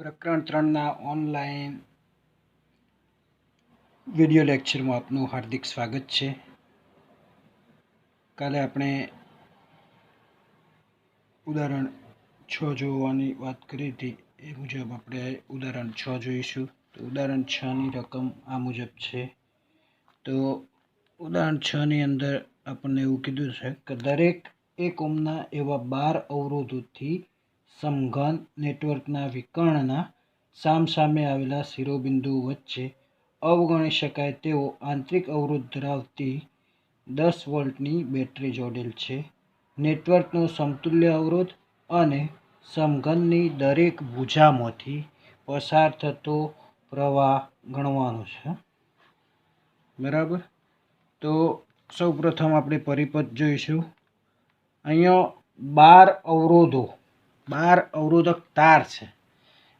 પ્રકરણ 3ના online video લેક્ચરમાં આપનું હાર્દિક સ્વાગત છે. કાલે આપણે ઉદાહરણ 6 જોવાની વાત કરી હતી. એ મુજબ આપણે ઉદાહરણ 6 જોઈશું. તો ઉદાહરણ 6ની રકમ આ મુજબ છે. તો ઉદાહરણ 6ની અંદર આપણને એવું કીધું છે કે દરેક 1 ઓહ્મના એવા 12 અવરોધોથી સમઘન નેટવર્કના વિકર્ણના સામસામે આવેલા શિરોબિંદુઓ વચ્ચે અવગણી શકાય તેવો આંતરિક અવરોધ ધરાવતી 10 વોલ્ટની બેટરી જોડેલ છે. નેટવર્કનો સમતુલ્ય અવરોધ અને સમઘનની દરેક ભુજામાંથી પસાર થતો પ્રવાહ ગણવાનો છે. બરાબર. તો સૌપ્રથમ આપણે પરિપથ જોઈશું. અહીંયા 12 અવરોધક તાર છે,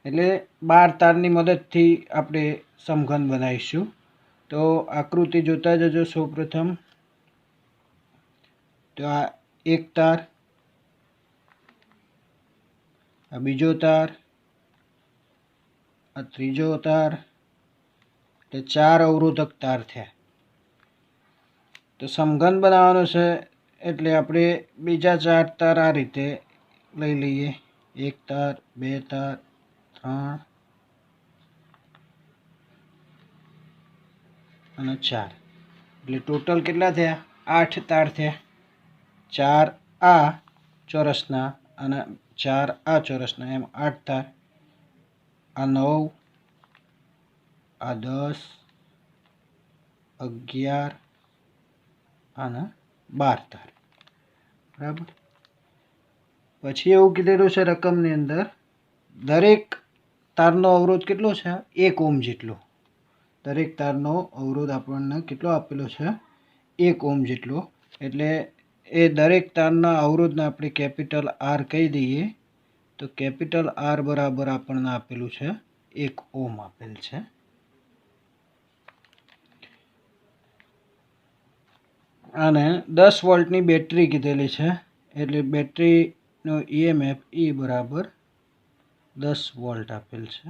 એટલે 12 તારની મદદથી આપણે સમઘન બનાવીશું. તો આકૃતિ જોતા જજો. સૌપ્રથમ તો આ એક તાર, આ બીજો તાર, આ ત્રીજો તાર, એટલે 4 અવરોધક તાર થયા. તો સમઘન બનાવવાનો છે એટલે આપણે બીજા 4 તાર આ રીતે લઈ લઈએ. 1 તાર, 2 તાર, 3 અને 4. એટલે ટોટલ કેટલા થયા? 8 તાર થયા. 4 આ ચોરસના અને 4 આ ચોરસના, એમ 8 તાર. આ 9, આ 10, 11 અને 12 તાર. બરાબર. પછી એવું કીધેલું છે રકમની અંદર દરેક તારનો અવરોધ કેટલો છે? 1 ઓહ્મ જેટલો. દરેક તારનો અવરોધ આપણને કેટલો આપેલો છે? 1 ઓહ્મ જેટલો. એટલે એ દરેક તારના અવરોધને આપણે કેપિટલ આર કહી દઈએ. તો કેપિટલ આર બરાબર આપણને આપેલું છે 1 ઓહ્મ આપેલ છે. અને 10 વોલ્ટની બેટરી કીધેલી છે, એટલે બેટરીનો EMF E બરાબર 10 વોલ્ટ આપેલ છે.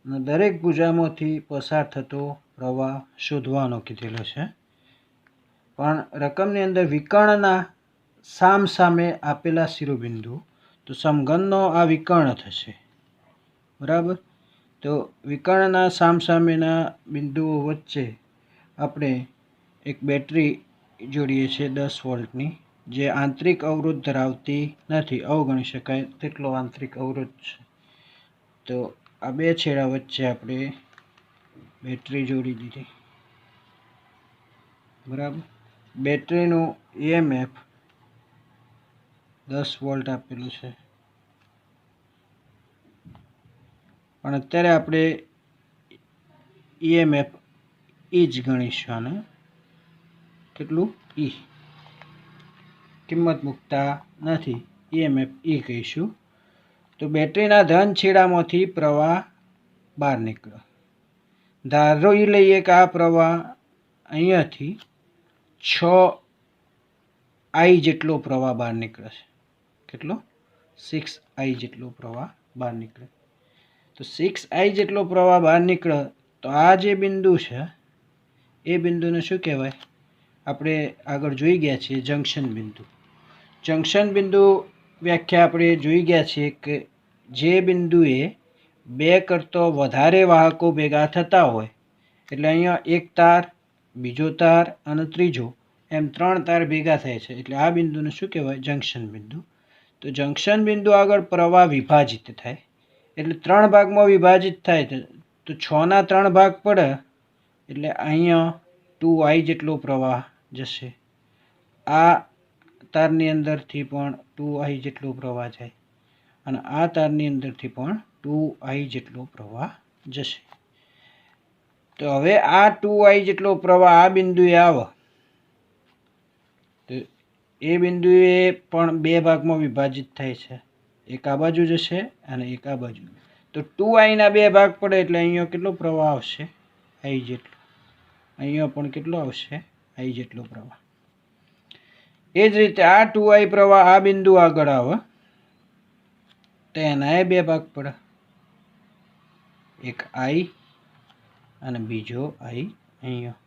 અને દરેક ભુજામાંથી પસાર થતો પ્રવાહ શોધવાનો કીધેલો છે. પણ રકમની અંદર વિકર્ણના સામસામે આપેલા શિરોબિંદુ, તો સમઘનનો આ વિકર્ણ થશે. બરાબર. તો વિકર્ણના સામસામેના બિંદુઓ વચ્ચે આપણે એક બેટરી જોડીએ છીએ 10 વોલ્ટની, જે આંતરિક અવરોધ ધરાવતી નથી, અવગણી શકાય તેટલો આંતરિક અવરોધ છે. તો આ બે છેડા વચ્ચે આપણે બેટરી જોડી દીધી. બરાબર. બેટરીનું EMF 10 વોલ્ટ આપેલું છે. પણ અત્યારે આપણે EMF E જ ગણીશું. આને કેટલું? E. કિંમત મૂકતા નથી, EMF E કહીશું. તો બેટરીના ધન છેડામાંથી પ્રવાહ બહાર નીકળ્યો. ધારી લઈએ કે આ પ્રવાહ અહીંયાથી 6I જેટલો પ્રવાહ બહાર નીકળે છે. કેટલો? 6I જેટલો પ્રવાહ બહાર નીકળે. તો 6I જેટલો પ્રવાહ બહાર નીકળે તો આ જે બિંદુ છે એ બિંદુને શું કહેવાય? આપણે આગળ જોઈ ગયા છીએ જંકશન બિંદુ. જંકશન બિંદુ વ્યાખ્યા આપણે જોઈ ગયા છીએ કે જે બિંદુએ 2 કરતો વધારે વાહકો ભેગા થતા હોય, એટલે અહીંયા એક તાર, બીજો તાર અને ત્રીજો, એમ 3 તાર ભેગા થાય છે. એટલે આ બિંદુને શું કહેવાય? જંકશન બિંદુ. તો જંકશન બિંદુ આગળ પ્રવાહ વિભાજિત થાય, એટલે 3 ભાગમાં વિભાજિત થાય. તો 6ના 3 ભાગ પડે એટલે અહીંયા 2I જેટલો પ્રવાહ જશે. આ તારની અંદરથી પણ 2I જેટલો પ્રવાહ જાય અને આ તારની અંદરથી પણ 2I જેટલો પ્રવાહ જશે. તો હવે આ 2I જેટલો પ્રવાહ આ બિંદુએ આવે તો એ બિંદુએ પણ 2 ભાગમાં વિભાજિત થાય છે. એક આ બાજુ જશે અને એક આ બાજુ. તો 2Iના 2 ભાગ પડે એટલે અહીંયા કેટલો પ્રવાહ આવશે? I જેટલો. અહીંયા પણ કેટલો આવશે? I જેટલો પ્રવાહ. એ જ રીતે આ 2I પ્રવાહ આ બિંદુ આગળ આવે તો એના 2 ભાગ પડે. એક આઈ અને બીજો આઈ અહીંયા.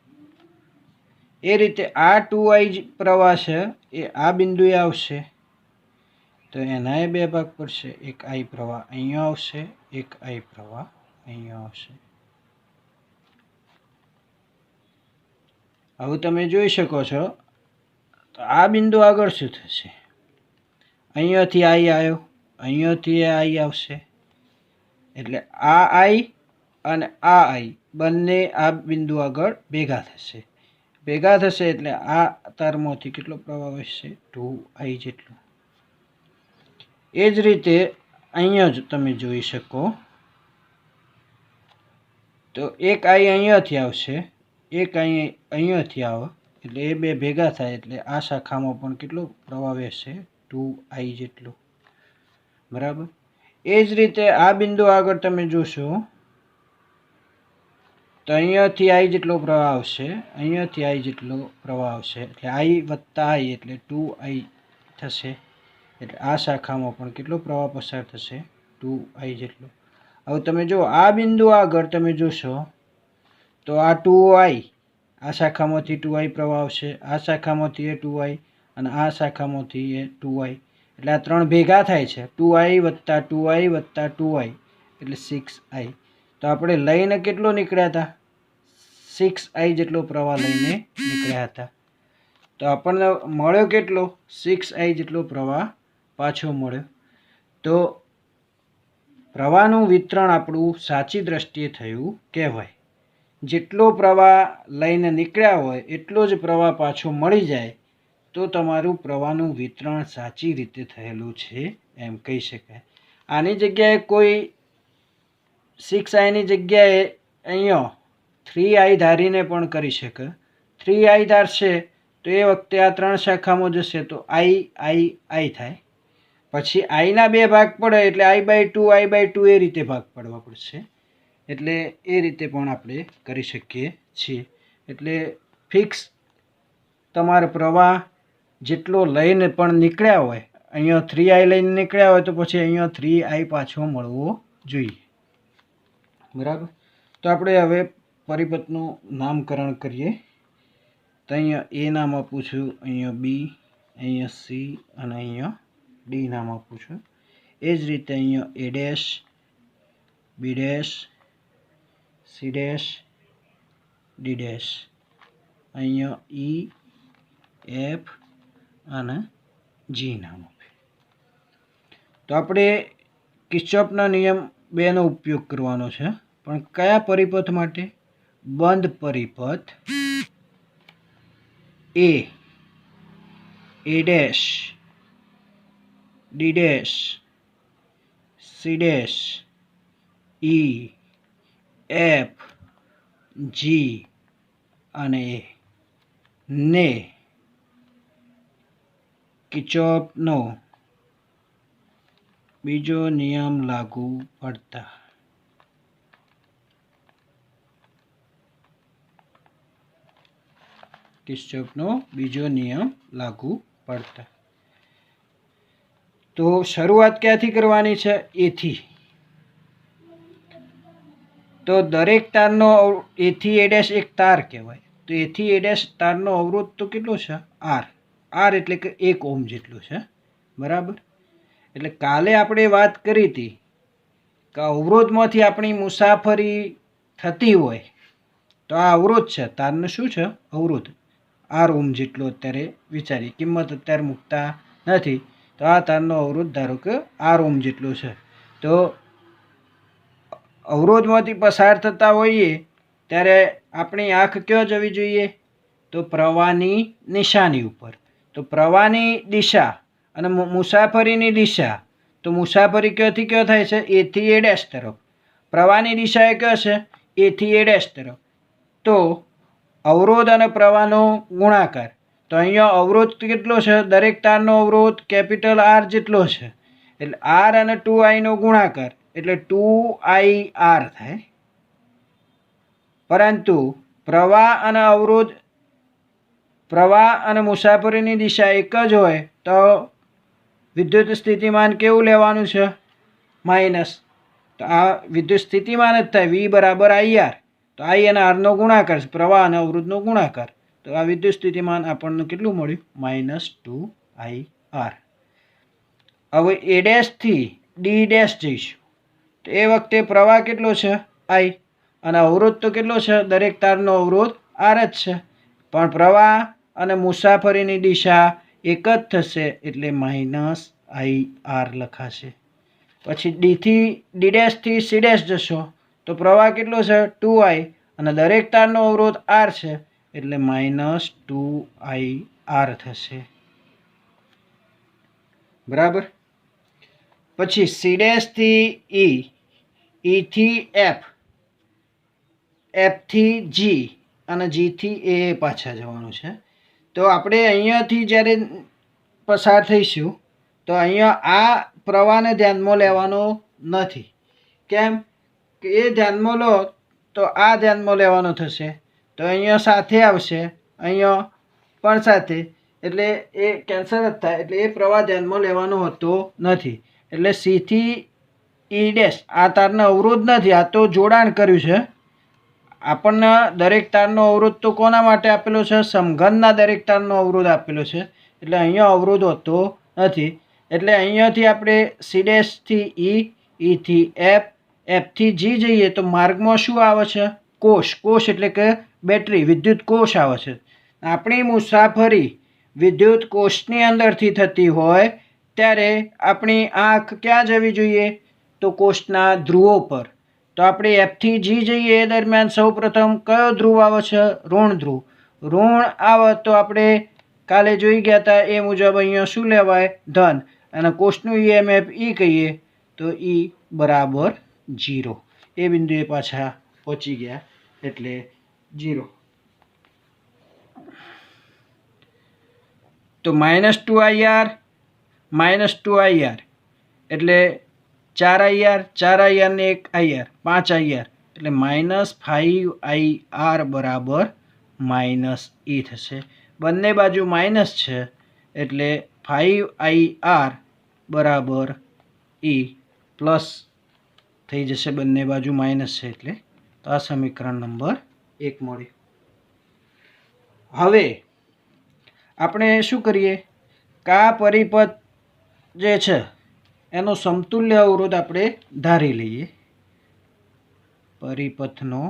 એ રીતે આ 2i પ્રવાહ છે એ આ બિંદુએ આવશે તો એનાય બે ભાગ પડશે. એક આઈ પ્રવાહ અહીંયા આવશે, એક આઈ પ્રવાહ અહીંયા આવશે. હવે તમે જોઈ શકો છો તો આ બિંદુ આગળ શું થશે, અહીંયાથી આઈ આવ્યો, અહીંયાથી આઈ આવશે એટલે આ આઈ અને આ આઈ બંને આ બિંદુ આગળ ભેગા થશે. ભેગા થશે એટલે આ તારમાંથી કેટલો પ્રવાહ વહેશે, 2i જેટલો. એ જ રીતે અહીંયા જ તમે જોઈ શકો તો એક આઈ અહીંયાથી આવશે, એક અહીંયાથી આવે એટલે એ બે ભેગા થાય એટલે આ શાખામાં પણ કેટલો પ્રવાહ વહેશે, 2i જેટલો. બરાબર. એ જ રીતે આ બિંદુ આગળ તમે જોશો તો અહીંયાથી આઈ જેટલો પ્રવાહ આવશે, અહીંયાથી આઈ જેટલો પ્રવાહ આવશે એટલે આઈ વત્તા આઈ એટલે 2i થશે. એટલે આ શાખામાં પણ કેટલો પ્રવાહ પસાર થશે, 2i જેટલો. હવે તમે જો આ બિંદુ આગળ તમે જોશો તો આ 2i, આ શાખામાંથી 2i પ્રવાહ આવશે, આ શાખામાંથી એ 2i અને આ શાખામાંથી એ 2i એટલે આ ત્રણ ભેગા થાય છે, 2i વત્તા 2i વત્તા 2i એટલે 6i. તો આપણે લઈને કેટલો નીકળ્યા હતા, 6i જેટલો પ્રવાહ લઈને નીકળ્યા હતા. તો આપણને મળ્યો કેટલો, 6i જેટલો પ્રવાહ પાછો મળ્યો. તો પ્રવાહનું વિતરણ આપણું સાચી દ્રષ્ટિએ થયું કહેવાય. જેટલો પ્રવાહ લઈને નીકળ્યા હોય એટલો જ પ્રવાહ પાછો મળી જાય તો તમારું પ્રવાહનું વિતરણ સાચી રીતે થયેલું છે એમ કહી શકાય. આની જગ્યાએ કોઈ 6iની જગ્યાએ અહીંયા 3i ધારીને પણ કરી શકે. 3i ધારશે તો એ વખતે આ ત્રણ શાખામાં જશે તો i થાય. પછી આઈના બે ભાગ પડે એટલે i/2 એ રીતે ભાગ પાડવા પડશે. એટલે એ રીતે પણ આપણે કરી શકીએ છીએ. એટલે ફિક્સ તમારો પ્રવાહ જેટલો લઈને પણ નીકળ્યા હોય, અહીંયા 3i લઈને નીકળ્યા હોય તો પછી અહીંયા 3i પાછો મળવો જોઈએ. બરાબર. તો આપણે હવે પરિપથનું નામકરણ કરીએ. તો અહીંયા એ નામ આપું છું, અહીંયા બી, અહીંયા સી અને અહીંયા ડી નામ આપું છું. એ જ રીતે અહીંયા A dash, B dash, C dash, D dash, અહીંયા ઈ, એફ અને જી નામ આપે. તો આપણે કિર્ચોફનો નિયમ 2નો ઉપયોગ કરવાનો છે, પણ કયા પરિપથ માટે, બંધ પરિપથ A dash, D dash, C dash, E, F, G અને એ ને કિર્ચોફનો બીજો નિયમ લાગુ પડતા. કિર્ચોફનો બીજો નિયમ લાગુ પડતા. તો શરૂઆત ક્યાંથી કરવાની છે, એથી. તો દરેક તારનો એથી એ ડેશ એક તાર કહેવાય. તો એથી એ ડેશ તારનો અવરોધ તો કેટલો છે, આર એટલે કે 1 ઓહ્મ જેટલો છે. બરાબર. એટલે કાલે આપણે વાત કરી હતી કે અવરોધમાંથી આપણી મુસાફરી થતી હોય તો આ અવરોધ છે, તારનો શું છે, અવરોધ આર ઓહ્મ જેટલો. અત્યારે વિચારી, કિંમત અત્યારે મૂકતા નથી. તો આ તારનો અવરોધ ધારો કે આર ઓહ્મ જેટલો છે. તો અવરોધમાંથી પસાર થતા હોઈએ ત્યારે આપણી આંખ ક્યાં જવી જોઈએ, તો પ્રવાહની નિશાની ઉપર. તો પ્રવાહની દિશા અને મુસાફરીની દિશા, તો મુસાફરી ક્યાંથી ક્યાં થાય છે, એથી એ ડેશ તરફ. પ્રવાહની દિશા એ ક્યાં છે, એથી એ ડેશ તરફ. તો અવરોધ અને પ્રવાહનો ગુણાકાર. તો અહીંયા અવરોધ કેટલો છે, દરેક તારનો અવરોધ કેપિટલ આર જેટલો છે. એટલે આર અને 2iનો ગુણાકાર એટલે 2ir થાય. પરંતુ પ્રવાહ અને અવરોધ, પ્રવાહ અને મુસાફરીની દિશા એક જ હોય તો વિદ્યુત સ્થિતિમાન કેવું લેવાનું છે, માઇનસ. તો આ વિદ્યુત સ્થિતિમાન જ થાય, વી બરાબર આઈ આર. તો આઈ અને આરનો ગુણાકાર છે, પ્રવાહ અને અવરોધનો ગુણાકાર. તો આ વિદ્યુત સ્થિતિમાન આપણને કેટલું મળ્યું? -2IR. હવે એ ડેશથી ડી ડેશ જઈશું, તો એ વખતે પ્રવાહ કેટલો છે? આઈ. અને અવરોધ તો કેટલો છે? દરેક તારનો અવરોધ આર જ છે, પણ પ્રવાહ અને મુસાફરીની દિશા એક જ થશે, એટલે -IR લખાશે. પછી ડી ડેશથી સી ડેશ જશો તો પ્રવાહ કેટલો છે? 2I. અને દરેક તારનો અવરોધ આર છે, એટલે -2IR થશે. બરાબર. પછી સી ડેશથી ઈ, ઈથી એફ, એફથી જી અને જીથી એ પાછા જવાનું છે. તો આપણે અહીંયાથી જ્યારે પસાર થઈશું તો અહીંયા આ પ્રવાહને ધ્યાનમાં લેવાનો નથી. કેમ કે એ ધ્યાનમાં લો તો આ ધ્યાનમાં લેવાનો થશે, તો અહીંયા સાથે આવશે, અહીંયા પણ સાથે, એટલે એ કેન્સલ જ થાય. એટલે એ પ્રવાહ ધ્યાનમાં લેવાનો હોતો નથી. એટલે સીથી ઈ ડેશ આ તારનો અવરોધ નથી, આ તો જોડાણ કર્યું છે. આપણને દરેક તારનો અવરોધ તો કોના માટે આપેલો છે? સમઘનના દરેક તારનો અવરોધ આપેલો છે, એટલે અહીંયા અવરોધ હોતો નથી. એટલે અહીંયાથી આપણે સી ડેશથી ઈ, ઈથી એફ, એફથી જી જઈએ તો માર્ગમાં શું આવે છે? કોષ. કોષ એટલે કે બેટરી, વિદ્યુત કોષ આવે છે. આપણી મુસાફરી વિદ્યુત કોષની અંદરથી થતી હોય ત્યારે આપણી આંખ ક્યાં જવી જોઈએ? તો કોષના ધ્રુવો પર. તો આપણે એફથી જી જઈએ એ દરમિયાન સૌપ્રથમ કયો ધ્રુવ આવે છે? ઋણ ધ્રુવ. ઋણ આવે તો આપણે કાલે જોઈ ગયા હતા એ મુજબ અહીંયા શું લેવાય? ધન. અને કોષનું EMF ઈ કહીએ તો ઈ બરાબર 0. એ બિંદુએ પાછા પહોંચી ગયા એટલે 0. તો -2IR -2IR એટલે 4IR, 4IR ને 1IR, 5IR, એટલે -5IR બરાબર -E થશે. બંને બાજુ માઇનસ છે એટલે 5IR બરાબર E પ્લસ થઈ જશે, બંને બાજુ માઇનસ છે એટલે. તો આ સમીકરણ નંબર 1 મળ્યું. હવે આપણે શું કરીએ? કા પરિપથ જે છે એનો સમતુલ્ય અવરોધ આપણે ધારી લઈએ. પરિપથનો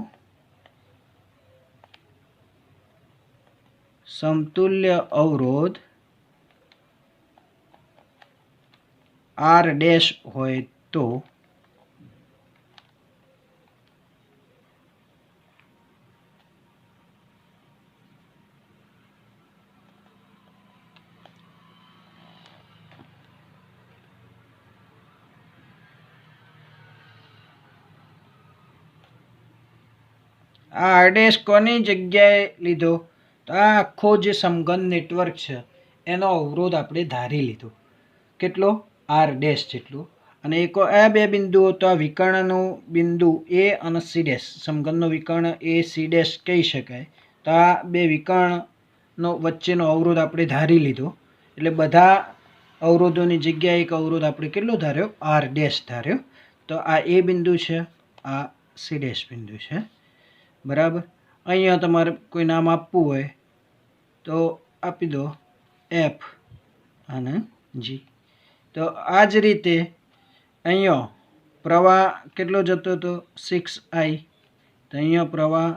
સમતુલ્ય અવરોધ R ડેશ હોય તો આ આર ડેશ કોની જગ્યાએ લીધો? તો આ આખો જે સમઘન નેટવર્ક છે એનો અવરોધ આપણે ધારી લીધો. કેટલો? આર ડેશ જેટલો. અને એક આ બે બિંદુઓ તો આ વિકર્ણનું બિંદુ એ અને સી ડેશ, સમઘનનો વિકર્ણ એ સી ડેશ કહી શકાય. તો આ બે વિકર્ણનો વચ્ચેનો અવરોધ આપણે ધારી લીધો. એટલે બધા અવરોધોની જગ્યાએ એક અવરોધ આપણે કેટલો ધાર્યો? Are dash ધાર્યો. તો આ એ બિંદુ છે, આ સી ડેશ બિંદુ છે. બરાબર. અહીંયા તમારે કોઈ નામ આપવું હોય તો આપી દો, એફ અને જી. તો આ જ રીતે અહીંયા પ્રવાહ કેટલો જતો હતો? 6I. તો અહીંયા પ્રવાહ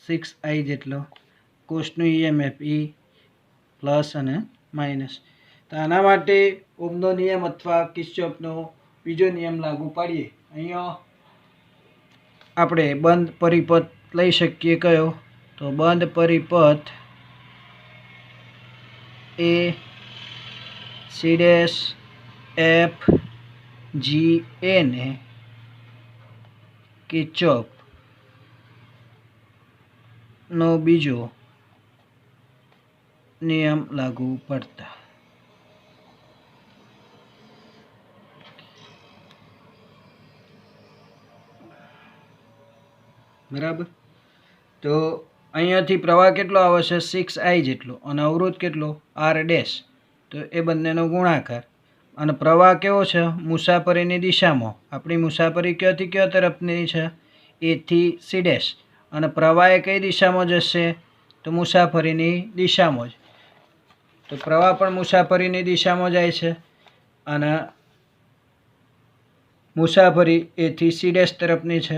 6I જેટલો. કોષનું EMF E પ્લસ અને માઇનસ. તો આના માટે ઓહમનો નિયમ અથવા કિર્ચોફનો બીજો નિયમ લાગુ પાડીએ. અહીંયા આપણે બંધ પરિપથ લઈ શકીએ. કયો? તો બંધ પરિપથ A C dash F G એ ને કિર્ચોફનો બીજો નિયમ લાગુ પડતા. બરાબર. તો અહીંયાથી પ્રવાહ કેટલો આવે છે? 6I જેટલો. અને અવરોધ કેટલો? R dash. તો એ બંનેનો ગુણાકાર અને પ્રવાહ કેવો છે? મુસાફરીની દિશામાં. આપણી મુસાફરી ક્યાંથી ક્યાં તરફની છે? એથી સી ડેશ. અને પ્રવાહ એ કઈ દિશામાં જશે? તો મુસાફરીની દિશામાં જ. તો પ્રવાહ પણ મુસાફરીની દિશામાં જાય છે અને મુસાફરી એથી સી ડેશ તરફની છે.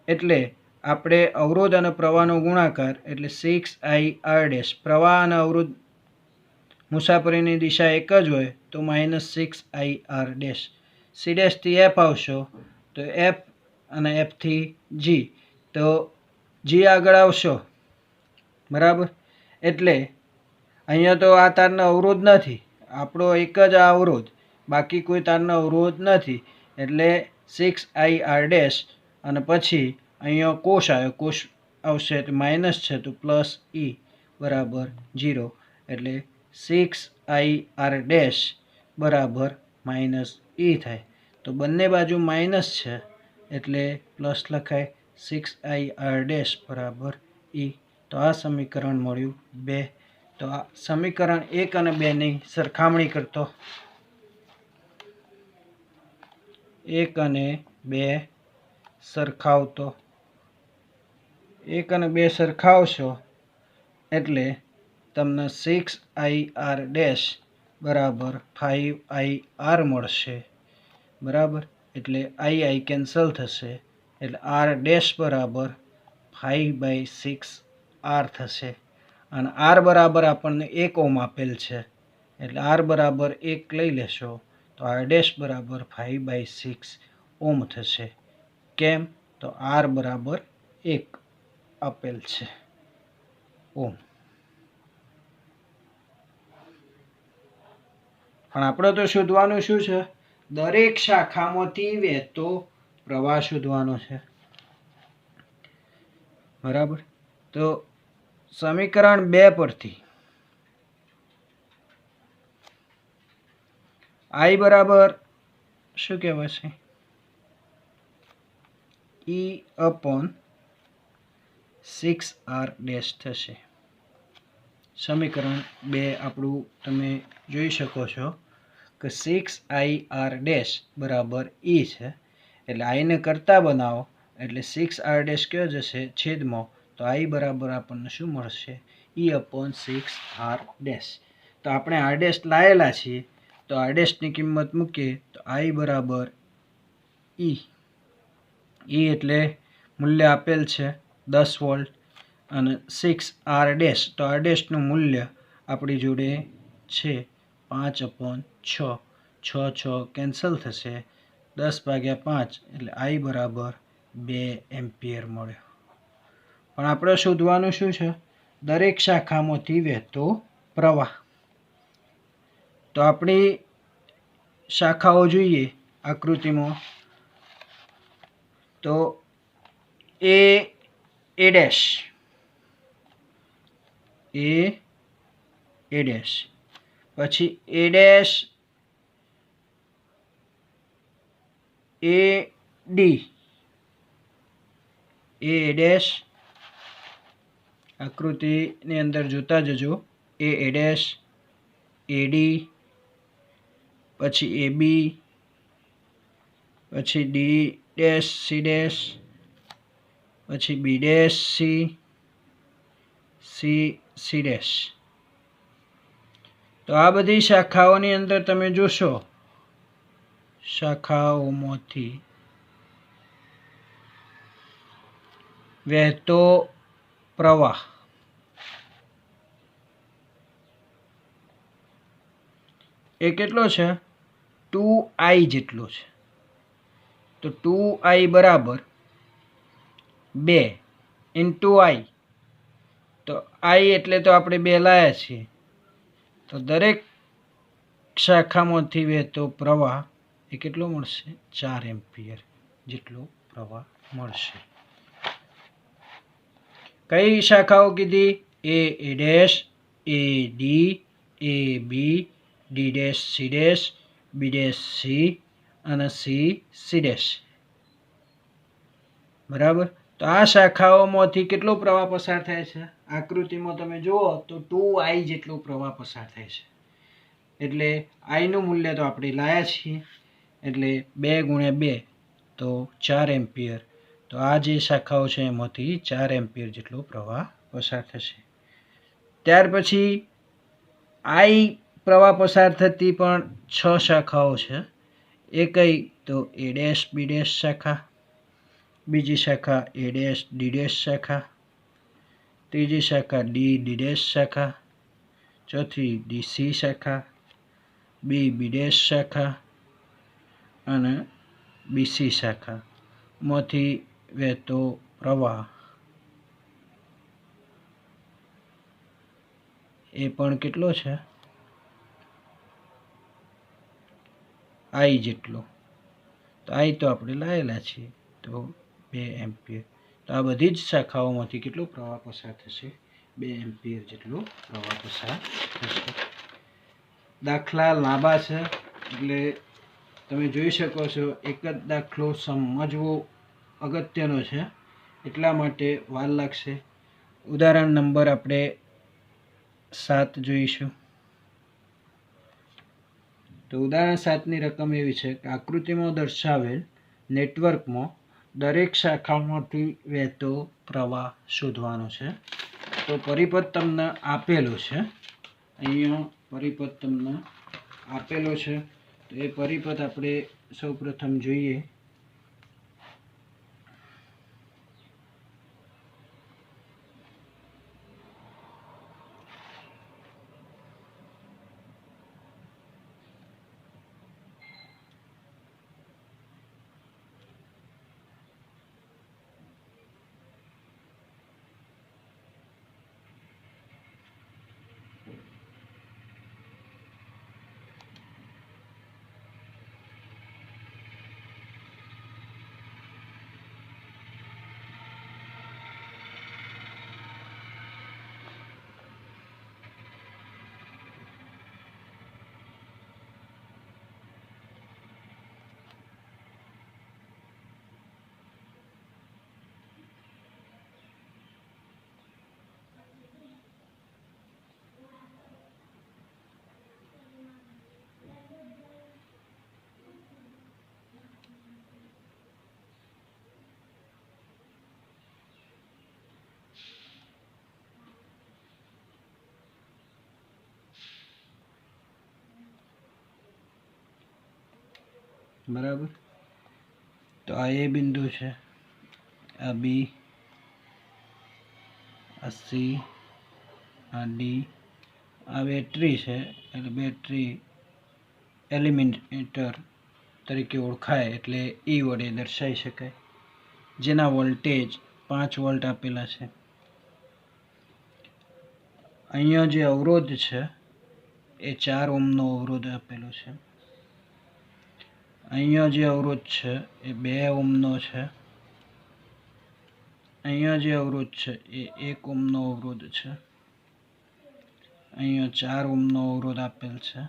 એટલે આપણે અવરોધ અને પ્રવાહનો ગુણાકાર એટલે 6IR ડેશ. પ્રવાહ અને અવરોધ મુસાફરીની દિશા એક જ હોય તો -6IR ડેશ. સી ડેશથી એફ આવશો તો એફ અને એફથી જી, તો જી આગળ આવશો. બરાબર. એટલે અહીંયા તો આ તારનો અવરોધ નથી, આપણો એક જ આ અવરોધ, બાકી કોઈ તારનો અવરોધ નથી. એટલે 6IR ડેશ અને પછી અહીંયા કોષ આવ્યો, કોષ આવશે તો માઇનસ છે તો પ્લસ ઈ બરાબર 0. એટલે 6IR ડેશ બરાબર -ઈ થાય. તો બંને બાજુ માઇનસ છે એટલે પ્લસ લખાય. 6IR ડેશ બરાબર ઈ. તો આ સમીકરણ મળ્યું 2. તો આ સમીકરણ 1 અને 2ની સરખામણી કરતો 1 અને 2 સરખાવતો 1 અને 2 સરખાવશો એટલે તમને 6IR ડેશ બરાબર 5IR મળશે. બરાબર. એટલે I કેન્સલ થશે એટલે R ડેશ બરાબર 5/6R થશે. અને R બરાબર આપણને 1 ઓમ આપેલ છે એટલે R બરાબર 1 લઈ લેશો તો R ડેશ બરાબર 5/6 ઓમ થશે. કેમ? તો R બરાબર 1 આપેલ છે ઓમ. પણ આપણે તો શોધવાનું શું છે? દરેક શાખામાંથી વહેતો પ્રવાહ શોધવાનો છે. બરાબર. તો સમીકરણ 2 પરથી I બરાબર શું કહેવાશે? E/6R ડેશ થશે. સમીકરણ 2 આપણું તમે જોઈ શકો છો કે 6IR ડેશ બરાબર E છે. એટલે આઈને કરતા બનાવો એટલે 6R ડેશ કયો જશે? છેદમાં. તો I બરાબર આપણને શું મળશે? E/6R dash. તો આપણે R ડેશ લાયેલા છીએ તો R ડેશની કિંમત મૂકીએ તો I બરાબર E. E એટલે મૂલ્ય આપેલ છે 10 વોલ્ટ અને 6R ડેશ, તો R ડેશનું મૂલ્ય આપણી જોડે છે 5/6. 6 કેન્સલ થશે, 10/5 એટલે I બરાબર 2 એમ્પિયર મળ્યો. પણ આપણે શોધવાનું શું છે? દરેક શાખામાંથી વહેતો પ્રવાહ. તો આપણી શાખાઓ જોઈએ આકૃતિમાં તો A ડેશ, A ડેશ, પછી A dash, A D, A dash, આકૃતિની અંદર જોતા જજો. A ડેશ, AD, પછી AB, પછી D ડેશ, C ડેશ, પછી B ડેશ, C ડેશ. તો આ બધી શાખાઓની અંદર તમે જોશો શાખાઓમાંથી વહેતો પ્રવાહ એ કેટલો છે? 2I જેટલો છે. તો 2I બરાબર 2 ઇન્ટુ I. તો I એટલે તો આપણે 2 લાયા છીએ. તો દરેક શાખામાંથી વહેતો પ્રવાહ એ કેટલો મળશે? 4 એમ્પિયર જેટલો પ્રવાહ મળશે. કઈ શાખાઓ કીધી? A dash, AD, AB, D dash, C dash, B dash, C અને C ડેશ. બરાબર. તો આ શાખાઓમાંથી કેટલો પ્રવાહ પસાર થાય છે? આકૃતિમાં તમે જુઓ તો 2I જેટલો પ્રવાહ પસાર થાય છે. એટલે આઈનું મૂલ્ય તો આપણે લાયા છીએ, એટલે 2 × 2 તો 4 એમ્પિયર. તો આ જે શાખાઓ છે એમાંથી 4 એમ્પિયર જેટલો પ્રવાહ પસાર થશે. ત્યાર પછી આઈ પ્રવાહ પસાર થતી પણ 6 શાખાઓ છે. એ કઈ તો A ડેશ B ડેશ શાખા, બીજી શાખા A ડેશ D ડેશ શાખા, ત્રીજી શાખા D D ડેશ શાખા, ચોથી DC શાખા, B B ડેશ શાખા અને BC શાખા માંથી વહેતો પ્રવાહ એ પણ કેટલો છે? આઈ જેટલો. તો આઈ તો આપણે લાયેલા છીએ, તો 2 એમ્પિયર. તો આ બધી જ શાખાઓમાંથી કેટલો પ્રવાહ પસાર થશે? 2 એમ્પિયર જેટલો પ્રવાહ પસાર થશે. દાખલા લાંબા છે એટલે તમે જોઈ શકો છો, એક જ દાખલો સમજવો અગત્યનો છે, એટલા માટે વાર લાગશે. ઉદાહરણ નંબર આપણે 7 જોઈશું. તો ઉદાહરણ 7ની રકમ એવી છે કે આકૃતિમાં દર્શાવેલ નેટવર્કમાં દરેક શાખામાંથી વહેતો પ્રવાહ શોધવાનો છે. તો પરિપથ તમને આપેલો છે, અહીંયા પરિપથ તમને આપેલો છે. તો એ પરિપથ આપણે સૌપ્રથમ જોઈએ. બરાબર. તો આ એ બિંદુ છે, આ બી, આ સી, આ ડી, આ બેટરી છે, એટલે બેટરી એલિમેન્ટર તરીકે ઓળખાય, એટલે ઈ વડે દર્શાવી શકાય, જેના વોલ્ટેજ 5 વોલ્ટ આપેલા છે. અહીંયા જે અવરોધ છે એ 4 ઓહ્મનો અવરોધ આપેલો છે. અહીંયા જે અવરોધ છે એ 2 ઓહ્મનો છે. અહીંયા જે અવરોધ છે એ 1 ઓહ્મનો અવરોધ છે. અહીંયા 4 ઓહ્મનો અવરોધ આપેલ છે.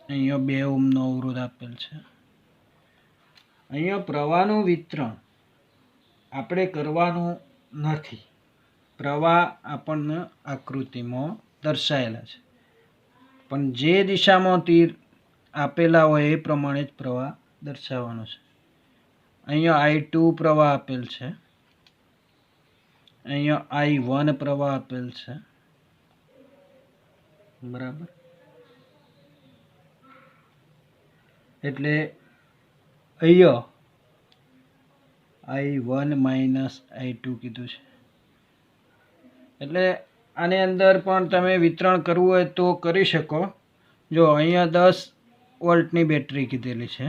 અહીંયા 2 ઓહ્મનો અવરોધ આપેલ છે. અહીંયા પ્રવાહનું વિતરણ આપણે કરવાનું નથી. પ્રવાહ આપણને આકૃતિમાં દર્શાયેલા છે, પણ જે દિશામાં તીર આપેલા હોય એ પ્રમાણે જ પ્રવાહ દર્શાવવાનો છે. અહીંયા I2 પ્રવાહ આપેલ છે, અહીંયા I1 પ્રવાહ આપેલ છે. બરાબર. એટલે અહીંયા I1 - I2 કીધું છે. એટલે આની અંદર પણ તમે વિતરણ કરવું હોય તો કરી શકો. જો અહીંયા 10 વોલ્ટની બેટરી કીધેલી છે,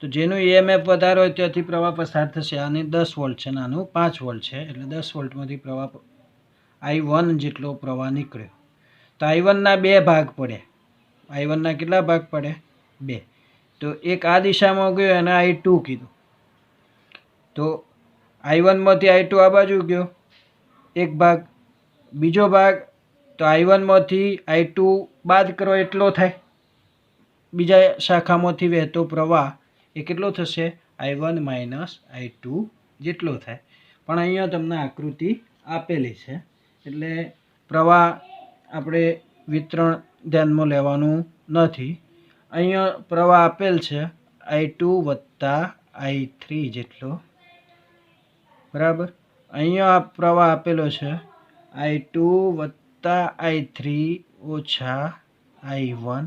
તો જેનું EMF વધારે હોય ત્યાંથી પ્રવાહ પસાર થશે. આની 10 વોલ્ટ છે, નાનું 5 વોલ્ટ છે, એટલે 10 વોલ્ટમાંથી પ્રવાહ I1 જેટલો પ્રવાહ નીકળ્યો. તો I1ના 2 ભાગ પડે. I1ના કેટલા ભાગ પડે? 2. તો એક આ દિશામાં ગયો અને I2 કીધું, તો I1માંથી I2 આ બાજુ ગયો એક ભાગ. બીજો ભાગ તો I1માંથી I2 બાદ કરો એટલો થાય. બીજા શાખામાંથી વહેતો પ્રવાહ એ કેટલો થશે? I1 - I2 જેટલો થાય. પણ અહીંયા તમને આકૃતિ આપેલી છે, એટલે પ્રવાહ આપણે વિતરણ ધ્યાનમાં લેવાનું નથી. અહીંયા પ્રવાહ આપેલ છે I2 વત્તા I3 જેટલો, બરાબર. અહીંયા આ પ્રવાહ આપેલો છે I2 વત્તા I3 ઓછા I1,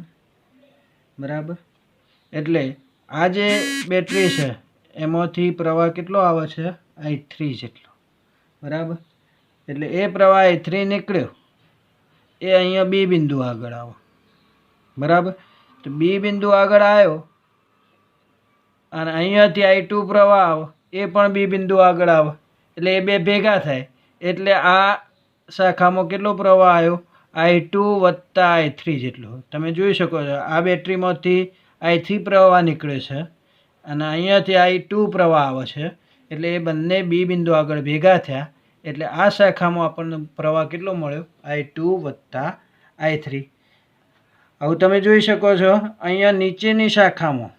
બરાબર. એટલે આ જે બેટરી છે એમાંથી પ્રવાહ કેટલો આવે છે I3 જેટલો, બરાબર. એટલે એ પ્રવાહ I3 નીકળ્યો એ અહીંયા બી બિંદુ આગળ આવો, બરાબર. તો બી બિંદુ આગળ આવ્યો અને અહીંયાથી I2 પ્રવાહ આવે એ પણ બી બિંદુ આગળ આવે એટલે એ બે ભેગા થાય એટલે આ શાખામાં કેટલો પ્રવાહ આવ્યો I2 વત્તા I3 જેટલો. તમે જોઈ શકો છો આ બેટરીમાંથી I3 પ્રવાહ નીકળે છે અને અહીંયાથી I2 પ્રવાહ આવે છે એટલે એ બંને બી બિંદુ આગળ ભેગા થયા એટલે આ શાખામાં આપણને પ્રવાહ કેટલો મળ્યો I2 વત્તા I3. હવે તમે જોઈ શકો છો અહીંયા નીચેની શાખામાં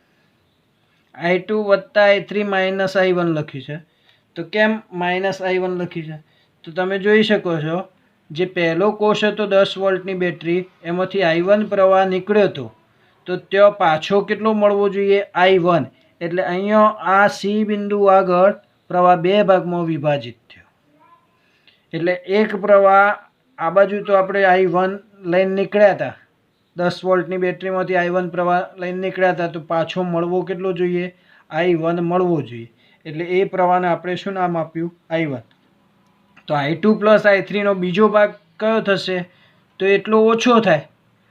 I2 વત્તા I3 માઇનસ I1 લખ્યું છે. તો કેમ માઇનસ I1 લખ્યું છે? તો તમે જોઈ શકો છો જે પહેલો કોષ હતો 10 વોલ્ટની બેટરી એમાંથી I1 પ્રવાહ નીકળ્યો હતો તો ત્યાં પાછો કેટલો મળવો જોઈએ I1. એટલે અહીંયા આ સી બિંદુ આગળ પ્રવાહ બે ભાગમાં વિભાજિત થયો એટલે એક પ્રવાહ આ બાજુ તો આપણે I1 લઈને નીકળ્યા હતા 10 વોલ્ટની બેટરીમાંથી I1 પ્રવાહ લઈને નીકળ્યા હતા તો પાછો મળવો કેટલો જોઈએ I1 મળવો જોઈએ એટલે એ પ્રવાહને આપણે શું નામ આપ્યું I1. તો I2 પ્લસ I3 નો બીજો ભાગ કયો થશે તો એટલો ઓછો થાય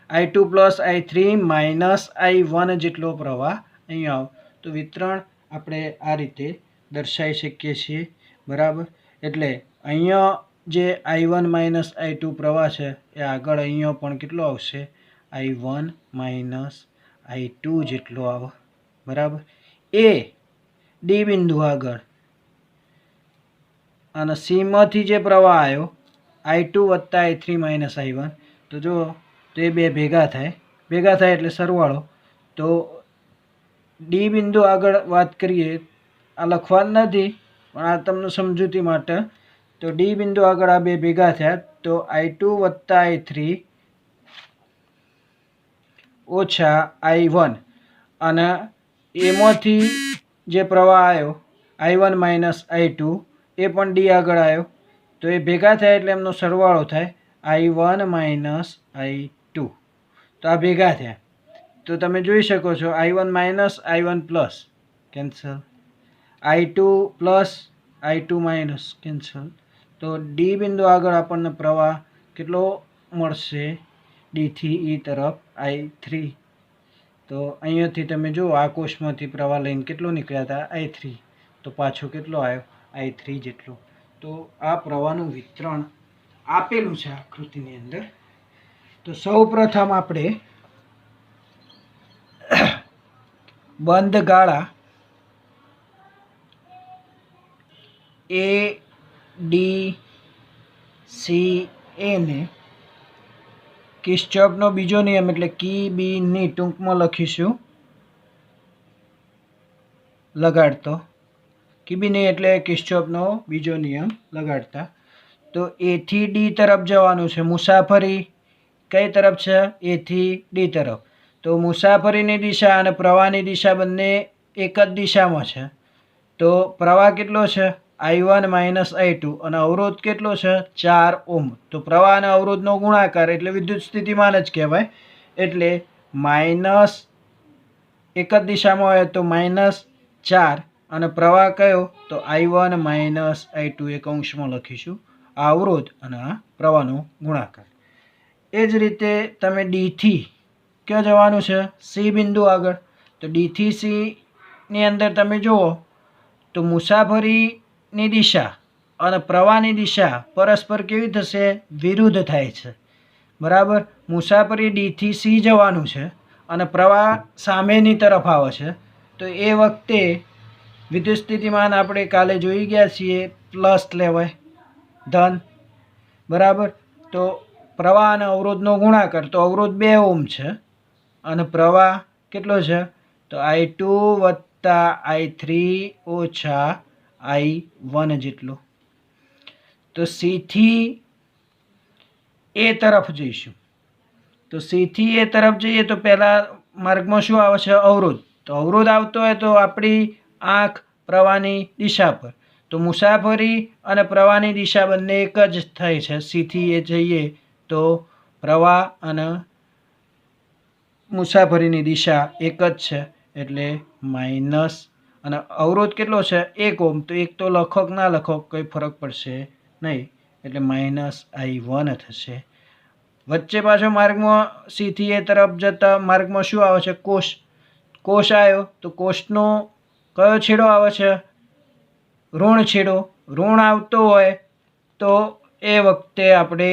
I2 plus I3 minus I1 જેટલો પ્રવાહ અહીંયા આવે. તો વિતરણ આપણે આ રીતે દર્શાવી શકીએ છીએ, બરાબર. એટલે અહીંયા જે I1 માઇનસ I2 પ્રવાહ છે એ આગળ અહીંયા પણ કેટલો આવશે I1 માઇનસ I2 જેટલો આવે, બરાબર. એ ડી બિંદુ આગળ અને સીમાંથી જે પ્રવાહ આવ્યો I2 વત્તા I3 માઇનસ I1 તો જો તો એ બે ભેગા થાય એટલે સરવાળો. તો ડી બિંદુ આગળ વાત કરીએ આ લખવાનું નથી પણ આ તમને સમજૂતી માટે. તો ડી બિંદુ આગળ આ બે ભેગા થયા તો I2 વત્તા I3 ઓછા I1 અને એમાંથી જે પ્રવાહ આવ્યો I1 માઇનસ I2 એ પણ ડી આગળ આવ્યો તો એ ભેગા થાય એટલે એમનો સરવાળો થાય I1 માઇનસ I2. તો આ ભેગા થયા તો તમે જોઈ શકો છો I1 minus I1 plus cancel, I2 plus I2 minus cancel. તો ડી બિંદુ આગળ આપણને પ્રવાહ કેટલો મળશે ડીથી ઈ તરફ I3. તો અહીંયાથી તમે જુઓ આ કોષમાંથી પ્રવાહ લઈને કેટલો નીકળ્યા હતા I3 તો પાછો કેટલો આવ્યો I3 જેટલો. તો આ પ્રવાહનું વિતરણ આપેલું છે આકૃતિની અંદર. તો સૌ પ્રથમ આપણે બંધ ગાળા ADCA ને કિર્ચોફનો બીજો નિયમ એટલે KBની ટૂંકમાં લખીશું લગાડતો. KBની એટલે કિર્ચોફનો બીજો નિયમ લગાડતા. તો એ થી ડી તરફ જવાનું છે, મુસાફરી કઈ તરફ છે એ થી ડી તરફ. તો મુસાફરીની દિશા અને પ્રવાહની દિશા બંને એક જ દિશામાં છે. તો પ્રવાહ કેટલો છે I1 માઇનસ I2 અને અવરોધ કેટલો છે 4 ઓહ્મ. તો પ્રવાહ અને અવરોધનો ગુણાકાર એટલે વિદ્યુત સ્થિતિમાન જ કહેવાય. એટલે માઇનસ એક જ દિશામાં હોય તો -4 અને પ્રવાહ કયો તો I1 માઇનસ I2 એ કૌંસમાં લખીશું આ અવરોધ અને આ પ્રવાહનો ગુણાકાર. એ જ રીતે તમે ડીથી ક્યાં જવાનું છે સી બિંદુ આગળ. તો ડીથી સીની અંદર તમે જુઓ તો મુસાફરીની દિશા અને પ્રવાહની દિશા પરસ્પર કેવી થશે વિરુદ્ધ થાય છે, બરાબર. મુસાફરી ડીથી સી જવાનું છે અને પ્રવાહ સામેની તરફ આવે છે તો એ વખતે વિદ્યુત સ્થિતિમાન આપણે કાલે જોઈ ગયા છીએ પ્લસ લેવાય ધન, બરાબર. તો પ્રવાહ અને અવરોધનો ગુણાકાર તો અવરોધ 2 ઓહ્મ છે અને પ્રવાહ કેટલો છે તો I2 વત્તા I3 ઓછા I1 જેટલો. તો સીથી એ તરફ જઈશું તો સીથી એ તરફ જઈએ તો પહેલાં માર્ગમાં શું આવે છે? અવરોધ. તો અવરોધ આવતો હોય તો આપણી આંખ પ્રવાહની દિશા પર, તો મુસાફરી અને પ્રવાહની દિશા બંને એક જ થાય છે. સીથી એ જઈએ તો પ્રવાહ અને મુસાફરીની દિશા એક જ છે, એટલે માઇનસ. અને અવરોધ કેટલો છે? 1 ઓહ્મ. તો 1 તો લખો કે ના લખો કંઈ ફરક પડશે નહીં, એટલે -I1 થશે. વચ્ચે પાછો માર્ગમાં સીથી એ તરફ જતા માર્ગમાં શું આવે છે? કોષ. કોષ આવ્યો તો કોષનો કયો છેડો આવે છે? ઋણ છેડો. ઋણ આવતો હોય તો એ વખતે આપણે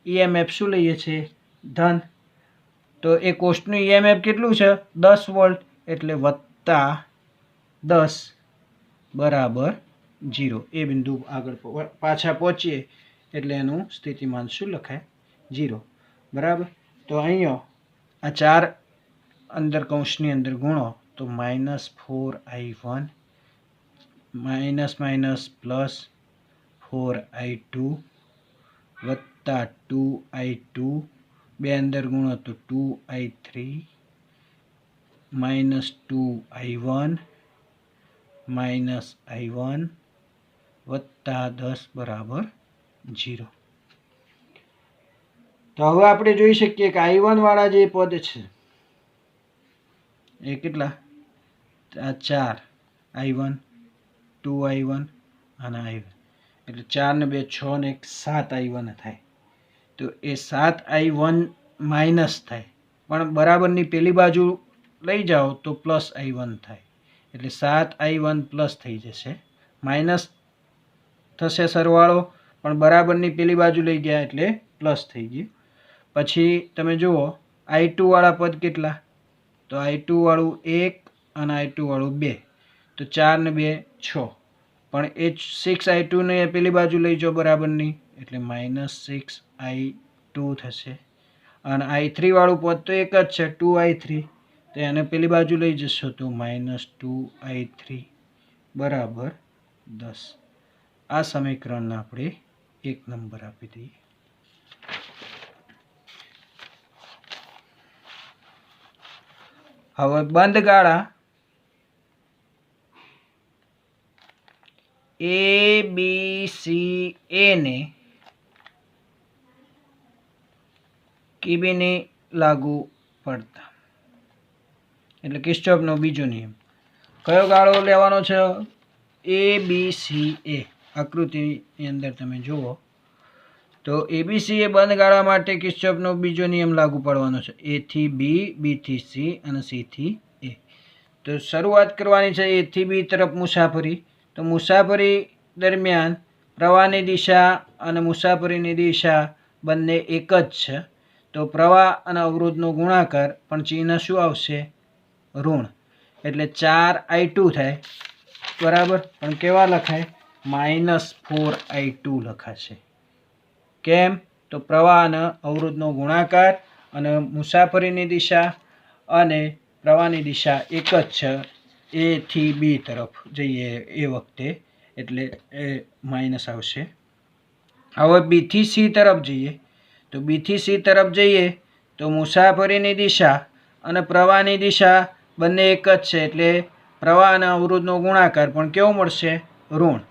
EMF શું લઈએ છીએ? ધન. તો એ કોષનું EMF કેટલું છે? 10 વોલ્ટ, એટલે +10 બરાબર 0. એ બિંદુ આગળ પાછા પહોંચીએ એટલે એનું સ્થિતિમાન શું લખાય? 0. બરાબર. તો અહીંયા આ 4 અંદર કૌંસની અંદર ગુણો તો -4I1 +4I2 +2I2, 2 અંદર ગુણો તો 2I3 -2I1 -I1 +10 બરાબર 0. તો હવે આપણે જોઈ શકીએ કે I1 વાળા જે પદ છે એ કેટલા? આ 4 I1 2I1 અને I1, એટલે 4 ને 2 6 ને 1 7I1 થાય. તો એ 7I1 માઇનસ થાય, પણ બરાબરની પેલી બાજુ લઈ જાઓ તો +I1 થાય, એટલે 7I1 પ્લસ થઈ જશે. માઇનસ થશે સરવાળો, પણ બરાબરની પેલી બાજુ લઈ ગયા એટલે પ્લસ થઈ ગયું. પછી તમે જુઓ I2 વાળા પદ કેટલા? તો I2 વાળું 1 અને I2 વાળું 2, તો 4 ને 2 6, પણ એ 6I2 ને પેલી બાજુ લઈ જાઓ બરાબરની, એટલે -6I2 થશે. અને I3 વાળું પદ તો એક જ છે 2I3, તો એને પેલી બાજુ લઈ જશો તો -2I3 બરાબર 10. આ સમીકરણને આપણે 1 નંબર આપી દઈએ. હવે બંધ ગાળા ABCA ને કીબીને લાગુ પડતા, એટલે કિર્ચોફનો બીજો નિયમ. કયો ગાળો લેવાનો છે? ABCA. આકૃતિની અંદર તમે જુઓ તો ABCA બંધ ગાળા માટે કિર્ચોફનો બીજો નિયમ લાગુ પડવાનો છે. A થી B, B થી C અને C થી A. તો શરૂઆત કરવાની છે A થી B તરફ મુસાફરી. તો મુસાફરી દરમિયાન પ્રવાહની દિશા અને મુસાફરીની દિશા બંને એક જ છે. તો પ્રવાહ અને અવરોધનો ગુણાકાર, પણ ચિહ્ન શું આવશે? ઋણ. એટલે 4I2 થાય બરાબર, પણ કેવા લખાય? -4I2 લખાશે. કેમ? તો પ્રવાહ અને અવરોધનો ગુણાકાર અને મુસાફરીની દિશા અને પ્રવાહની દિશા એક જ છે A થી B તરફ જઈએ એ વખતે, એટલે એ માઇનસ આવશે. હવે B થી C તરફ જઈએ તો B થી C તરફ જઈએ તો મુસાફરીની દિશા અને પ્રવાહની દિશા બંને એક જ છે, એટલે પ્રવાહ અને અવરોધનો ગુણાકાર, પણ કેવો મળશે? ઋણ.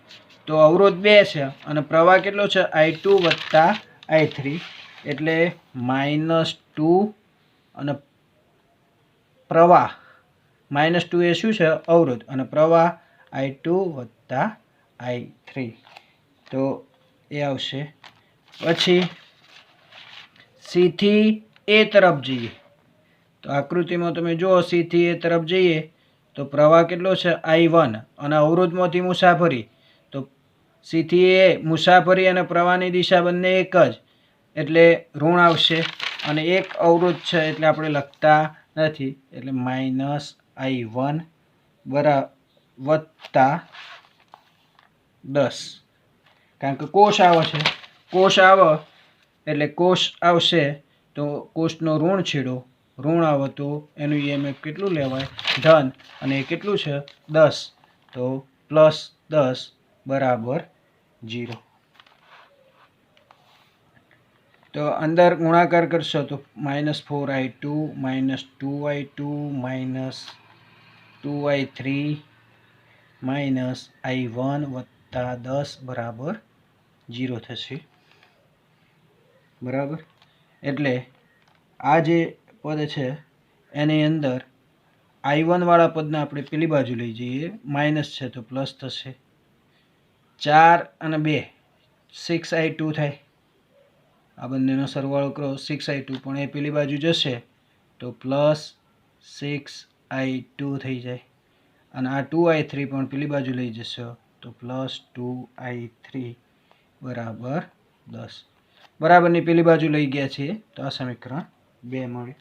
તો અવરોધ 2 છે અને પ્રવાહ કેટલો છે? I2 + I3, એટલે -2. અને પ્રવાહ -2 એ શું છે? અવરોધ. અને પ્રવાહ I2 + I3, તો એ આવશે. પછી C થી A તરફ જઈએ તો આકૃતિમાં તમે જુઓ C થી A તરફ જઈએ તો પ્રવાહ કેટલો છે? I1 અને અવરોધમાંથી મુસાફરી, તો C થી A મુસાફરી અને પ્રવાહની દિશા બંને એક જ, એટલે ઋણ આવશે. અને એક અવરોધ છે એટલે આપણે લખતા નથી, એટલે -I1 +10, કારણ કે કોષ આવે છે. કોષ આવે એટલે કોષ આવશે તો કોષનો ઋણ છેડો, ઋણ આવે તો એનું EMF કેટલું લેવાય? ધન. અને એ કેટલું છે? 10, તો +10 બરાબર 0. તો અંદર ગુણાકાર કરશો તો -4i2 -2i2 -2i3 -i1 વત્તા 10 બરાબર 0 થશે. બરાબર, એટલે આ જે પદ છે એની અંદર i1 વાળા પદને આપણે પેલી બાજુ લઈ જઈએ, માઇનસ છે તો પ્લસ થશે. 4 અને 2 6i2 થાય. આ બંનેનો સરવાળો કરો 6i2, પણ એ પેલી બાજુ જશે તો પ્લસ 6i2 થઈ જાય. અને આ 2i3 પણ પેલી બાજુ લઈ જશો તો પ્લસ 2i3 બરાબર 10. બરાબરની પેલી બાજુ લઈ ગયા છીએ તો આ સમીકરણ 2 મળ્યું.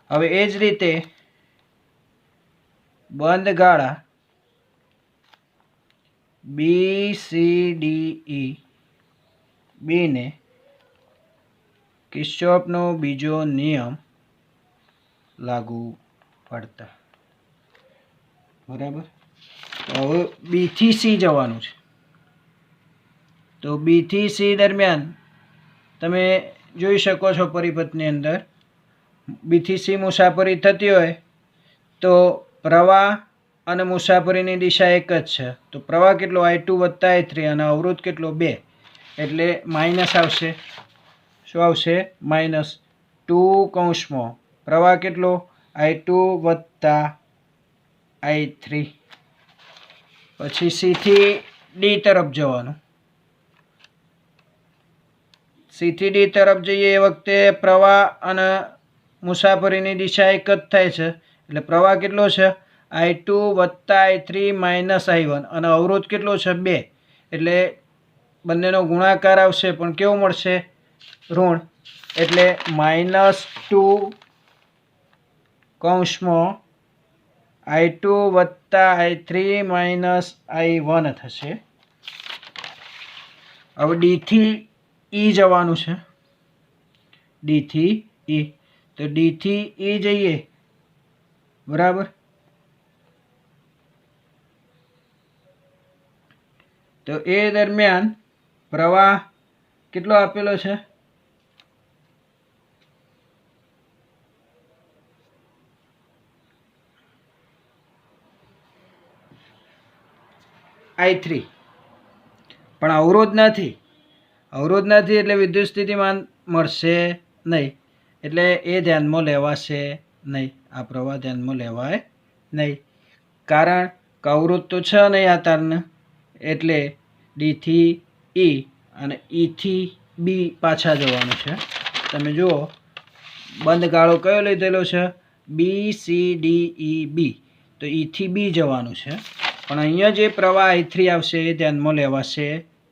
હવે એ જ રીતે બંધ ગાળા BCDE ને કિર્ચોફનો બીજો નિયમ લાગુ પડતા. બરાબર, તો હવે બી થી સી જવાનું છે. તો બી થી સી દરમિયાન તમે જોઈ શકો છો પરિપથની અંદર બી થી સી મુસાફરી થતી હોય તો પ્રવાહ અને મુસાફરીની દિશા એક જ છે. તો પ્રવાહ કેટલો i2 વત્તા i3 અને અવરોધ કેટલો 2, એટલે માઇનસ આવશે. શું આવશે? -2 કૌંસમાં પ્રવાહ કેટલો i2 વત્તા i3. પછી સી થી ડી તરફ જવાનું. સી થી ડી તરફ જઈએ એ વખતે પ્રવાહ અને મુસાફરીની દિશા એક જ થાય છે. એટલે પ્રવાહ કેટલો છે i2 વત્તા i3 માઇનસ i1 અને અવરોધ કેટલો છે 2, એટલે બંનેનો ગુણાકાર આવશે પણ કેવું મળશે? ઋણ. એટલે -2 કૌંસમાં i2 વત્તા i3 માઇનસ i1 થશે. હવે ડી થી ઈ જવાનું છે. ડી થી ઈ, તો ડી થી ઈ જઈએ. બરાબર, તો એ દરમિયાન પ્રવાહ કેટલો આપેલો છે? i3, પણ અવરોધ નથી. અવરોધ નથી એટલે વિદ્યુત સ્થિતિમાન મળશે નહીં. એટલે એ ધ્યાનમાં લેવાશે નહીં. આ પ્રવાહ ધ્યાનમાં લેવાય નહીં, કારણ કે અવરોધ તો છે નહીં આ તારને. એટલે ડી થી ઈ અને ઈ થી બી પાછા જવાનું છે. તમે જુઓ બંધ ગાળો કયો લીધેલો છે? BCDEB. તો ઈ થી બી જવાનું છે. પણ અહીંયા જે પ્રવાહ i3 આવશે એ ધ્યાનમાં લેવાશે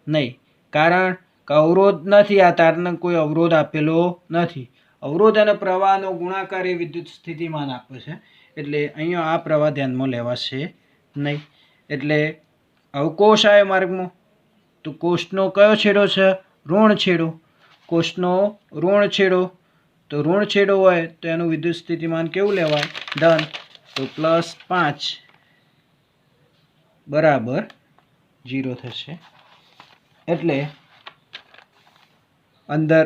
નહીં, કારણ કે અવરોધ નથી. આ તારને કોઈ અવરોધ આપેલો નથી. અવરોધ અને પ્રવાહનો ગુણાકાર એ વિદ્યુત સ્થિતિમાન આપે છે. એટલે અહીંયા આ પ્રવાહ ધ્યાનમાં લેવાશે નહીં. એટલે હવે કોષ આવ્યો માર્ગમાં. તો કોષનો કયો છેડો છે? ઋણ છેડો. કોષનો ઋણ છેડો. તો ઋણ છેડો હોય તો એનું વિદ્યુત સ્થિતિમાન કેવું લેવાય? ધન. તો +5 બરાબર 0 થશે. એટલે અંદર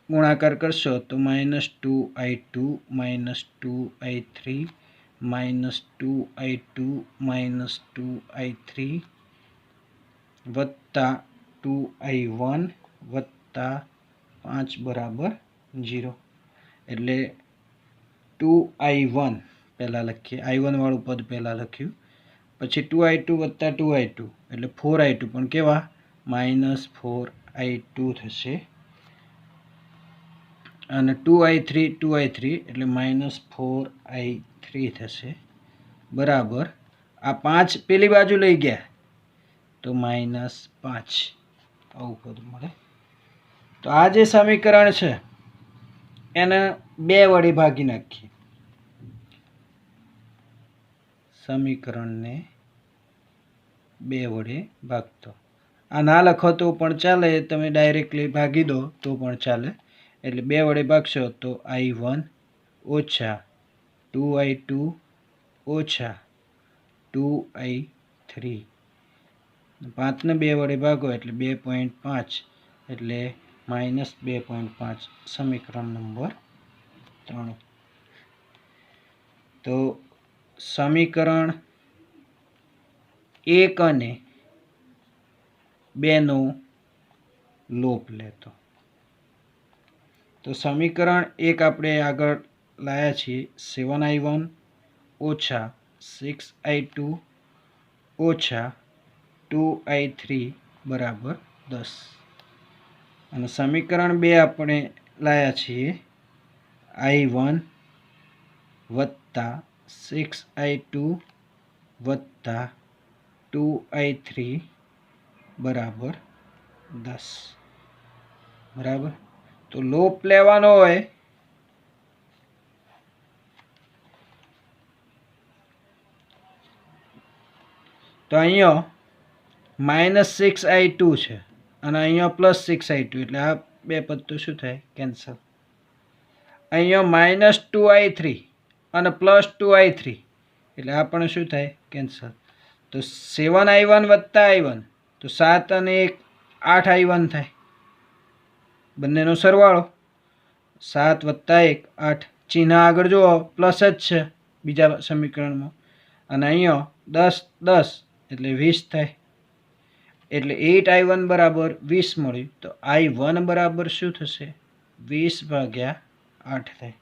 ગુણાકાર કરશો તો -2i2 -2i3 -2i2 -2i3 વત્તા 2i1 વત્તા 5 બરાબર 0. એટલે 2i1 પહેલાં લખીએ. i1 વાળું પદ પહેલાં લખ્યું. પછી 2i2 વત્તા 2i2 એટલે 4i2, પણ કેવા? -4i2 થશે. અને 2i3 એટલે -4i3 થશે. બરાબર, આ 5 પેલી બાજુ લઈ ગયા તો -5 આવું પદ મળે. તો આ જે સમીકરણ છે એને 2 વડે ભાગી નાખીએ. સમીકરણને 2 વડે ભાગતો. આ ના લખો તો પણ ચાલે, તમે ડાયરેક્ટલી ભાગી દો તો પણ ચાલે. એટલે 2 વડે ભાગશો તો i1 ઓછા 2i2 ઓછા 2i3. 5 ને 2 વડે ભાગો એટલે 2.5, એટલે -2.5 સમીકરણ નંબર 3. તો સમીકરણ 1 અને 2 નો લોપ લેતો. તો સમીકરણ 1 આપણે આગળ લાયા છીએ 7i1 - 6i2 - 2i3 બરાબર 10. અને સમીકરણ 2 આપણે લાયા છીએ i1 + 6i2 + 2i3 બરાબર 10. બરાબર. તો લોપ લેવાનો હોય તો અહીંયા -6i2 છે અને અહીંયા +6i2 એટલે આ બે પદ તો શું થાય કેન્સલ. અહીંયા -2i3 અને +2i3 એટલે આ પણ શું થાય કેન્સલ. તો 7i1 + i1 તો 7 અને 1 8i1 થાય. બંનેનો સરવાળો 7 + 1 8. ચિહ્ન આગળ જુઓ પ્લસ જ છે બીજા સમીકરણમાં. અને અહીંયા 10 10 એટલે 20 થાય. એટલે 8i1 બરાબર 20 મળ્યું. તો i1 બરાબર શું થશે 20/8 થાય.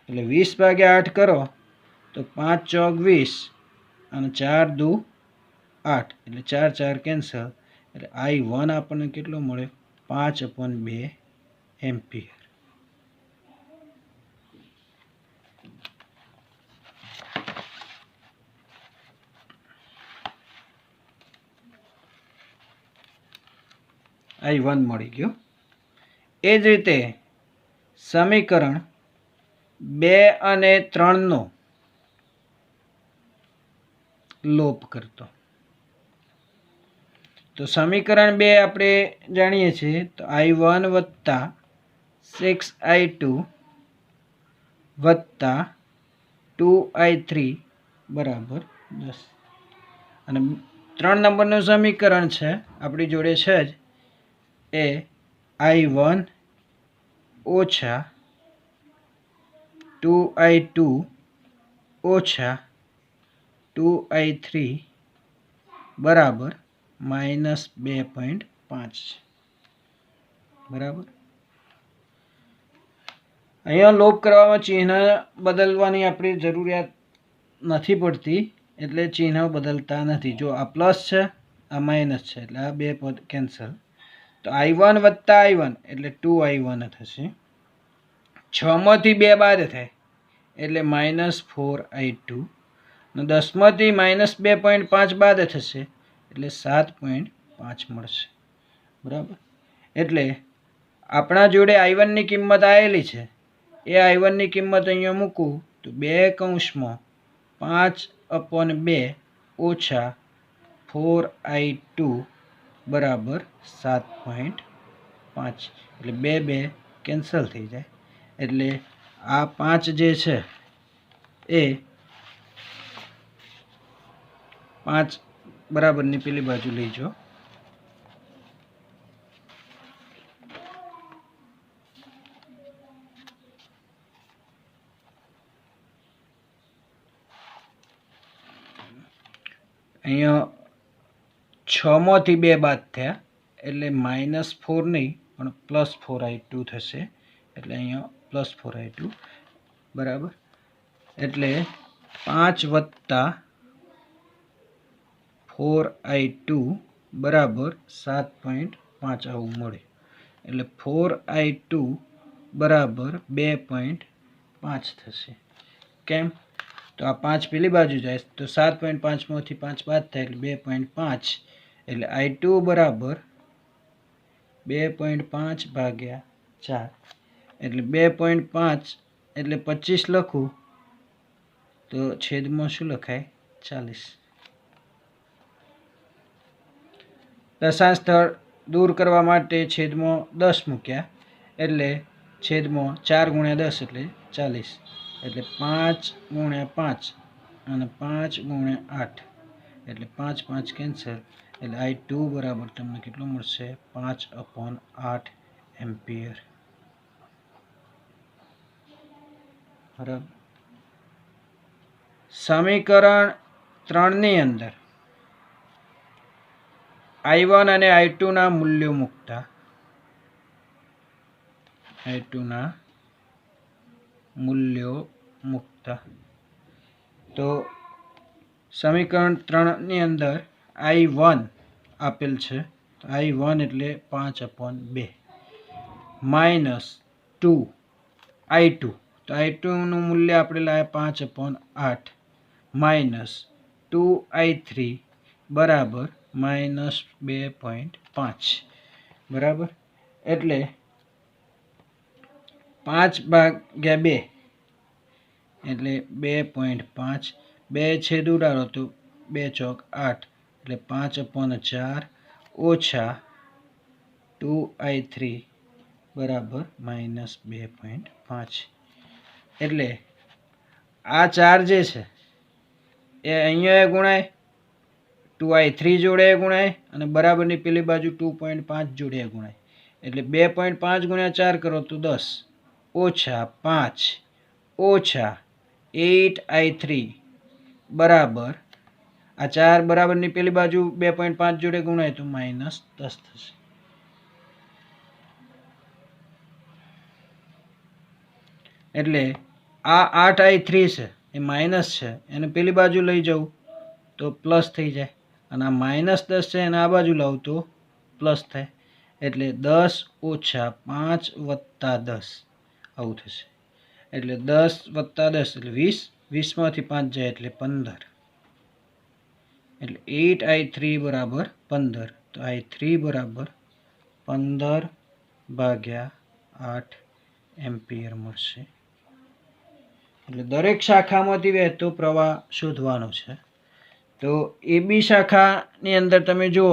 એટલે 20/8 કરો તો 5 ચોક 20 અને 4 દુ 8 એટલે 4 4 કેન્સલ. એટલે i1 આપણને કેટલો મળ્યો 5/2 એમ્પિયર. i1 મળી ગયો. એ જ રીતે સમીકરણ 2 અને 3 નો લોપ કરતો. તો સમીકરણ 2 આપણે જાણીએ છીએ તો i1 + 6i2 + 2i3 બરાબર 10. અને 3 નંબરનું સમીકરણ છે આપણી જોડે છે જ એ i1 - 2i2 - 2i3 બરાબર -2.5. બરાબર. અહીંયા લોપ કરવામાં ચિહ્ન બદલવાની આપણી જરૂરિયાત નથી પડતી એટલે ચિહ્ન બદલતા નથી. જો આ પ્લસ છે આ માઇનસ છે એટલે આ બે પદ કેન્સલ. તો i1 + i1 એટલે 2i1 થશે. 6 માંથી 2 બાદ થાય એટલે -4i2. અને 10 માંથી -2.5 બાદ થશે એટલે 7.5 મળશે. બરાબર. એટલે આપણા જોડે i1 ની કિંમત આવેલી છે એ i1 ની કિંમત અહીંયા મૂકું તો 2/5/2 - 4i2 બરાબર 7.5. એટલે 2 2 કેન્સલ થઈ જાય. એટલે આ 5 જે છે એ 5 બરાબરની પેલી બાજુ લઈ જાઓ. અહીંયા 6 માંથી 2 બાદ થયા એટલે -4 નહીં પણ +4i2 થશે. એટલે અહીંયા +4i2 બરાબર. એટલે 5 + 4i2 બરાબર 7.5 આવું મળે. એટલે 4i2 બરાબર 2.5 થશે. કેમ તો આ 5 પેલી બાજુ જાય તો 7.5 માંથી 5 બાદ થાય એટલે 2.5. એટલે i2 બરાબર 2.5/4 એટલે 2.5 એટલે 25 લખું તો છેદમાં શું લખાય 40. દશાંશ સ્થળ દૂર કરવા માટે છેદમાં 10 મૂક્યા એટલે છેદમાં 4 × 10 એટલે 40. એટલે 5 × 5 અને 5 × 8 એટલે 5 5 કેન્સલ. એટલે i2 બરાબર તમને કેટલો મળશે 5/8 એમ્પિયર. બરાબર. સમીકરણ 3 ની અંદર I1 અને I2 ના મૂલ્યો મૂકતા તો સમીકરણ 3 ની અંદર I1 આપેલ છે. તો I1 એટલે 5/2 માઇનસ 2 I2. તો I2 નું મૂલ્ય આપણે લાવ્યા 5/8 માઇનસ 2I3 બરાબર -2.5. બરાબર. એટલે 5/2 એટલે 2.5. 2 છેદ ઉડાડો તો 2 ચોક 8 એટલે 5/4 ઓછા 2I3 બરાબર -2.5. એટલે આ 4 જે છે એ અહીંયા ગુણાય, 2I3 જોડે ગુણાય અને બરાબરની પેલી બાજુ 2.5 જોડે ગુણાય. એટલે 2.5 ગુણ્યા 4 કરો તો 10 ઓછા 5 ઓછા 8I3 બરાબર આ 4 બરાબરની પેલી બાજુ 2.5 જોડે ગુણાય તો -10 થશે. એટલે આ 8I3 છે એ માઇનસ છે, એને પેલી બાજુ લઈ જવું તો પ્લસ થઈ જાય, અને આ -10 છે એને આ બાજુ લાવું તો પ્લસ થાય. એટલે 10 ઓછા 5 વત્તા 10 આવું થશે. એટલે 10 વત્તા 10 એટલે 20. 20માંથી 5 જાય એટલે 15. એટલે 8I3 બરાબર 15. તો I3 બરાબર 15/8 એમ્પિયર મળશે. એટલે દરેક શાખામાંથી વહેતો પ્રવાહ શોધવાનો છે. તો AB શાખાની અંદર તમે જુઓ